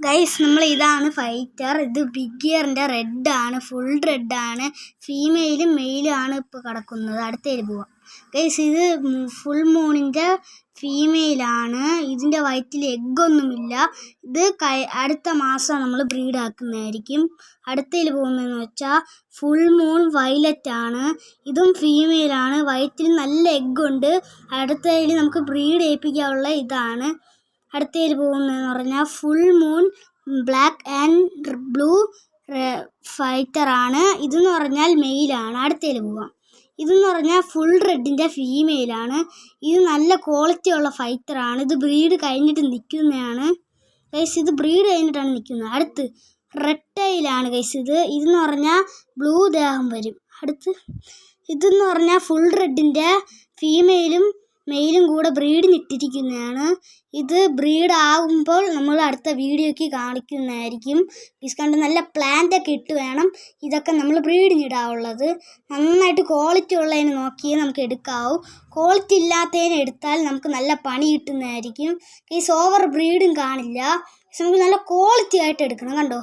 Guys ഇതാണ് fighter. ഇത് big ഇയറിൻ്റെ റെഡാണ്, ഫുൾ റെഡാണ്. ഫീമെയിലും മെയിലും ആണ് ഇപ്പോൾ കിടക്കുന്നത്. അടുത്തേൽ പോവാം ഗൈസ്. ഇത് ഫുൾ മൂണിൻ്റെ ഫീമെയിലാണ്. ഇതിൻ്റെ വയറ്റിൽ എഗ്ഗൊന്നുമില്ല. ഇത് അടുത്ത മാസം നമ്മൾ ബ്രീഡാക്കുന്നതായിരിക്കും. അടുത്തേൽ പോകുന്നതെന്ന് വെച്ചാൽ ഫുൾ മൂൺ വയലറ്റ് ആണ്. ഇതും ഫീമെയിലാണ്. വയറ്റിൽ നല്ല എഗ്ഗുണ്ട്. അടുത്തേൽ നമുക്ക് ബ്രീഡ് ചെയ്യിപ്പിക്കാനുള്ള ഇതാണ്. അടുത്തേൽ പോകുന്നതെന്ന് പറഞ്ഞാൽ full moon black and blue ഫൈറ്ററാണ്. ഇതെന്ന് പറഞ്ഞാൽ മെയിലാണ്. അടുത്തേൽ പോവാം. ഇതെന്ന് പറഞ്ഞാൽ ഫുൾ റെഡിൻ്റെ ഫീമെയിലാണ്. ഇത് നല്ല ക്വാളിറ്റി ഉള്ള ഫൈറ്ററാണ്. ഇത് ബ്രീഡ് കഴിഞ്ഞിട്ട് നിൽക്കുന്നതാണ് ഗൈസ്. ഇത് ബ്രീഡ് കഴിഞ്ഞിട്ടാണ് നിൽക്കുന്നത്. അടുത്ത് റെഡ് ടൈലാണ് ഗൈസ്. ഇതെന്ന് പറഞ്ഞാൽ ബ്ലൂ ദേഹം വരും. അടുത്ത് ഇതെന്ന് പറഞ്ഞാൽ ഫുൾ റെഡിൻ്റെ ഫീമെയിലും മെയിലും കൂടെ ബ്രീഡിന് ഇട്ടിരിക്കുന്നതാണ്. ഇത് ബ്രീഡ് ആകുമ്പോൾ നമ്മൾ അടുത്ത വീഡിയോയ്ക്ക് കാണിക്കുന്നതായിരിക്കും. കണ്ട് നല്ല പ്ലാന്റൊക്കെ ഇട്ട് വേണം ഇതൊക്കെ നമ്മൾ ബ്രീഡിന് ഇടാവുള്ളത്. നന്നായിട്ട് ക്വാളിറ്റി ഉള്ളതിന് നോക്കിയേ നമുക്ക് എടുക്കാവൂ. ക്വാളിറ്റി ഇല്ലാത്തതിന് എടുത്താൽ നമുക്ക് നല്ല പണി കിട്ടുന്നതായിരിക്കും. ഓവർ ബ്രീഡും കാണില്ല. നമുക്ക് നല്ല ക്വാളിറ്റി ആയിട്ട് എടുക്കണം. കണ്ടോ.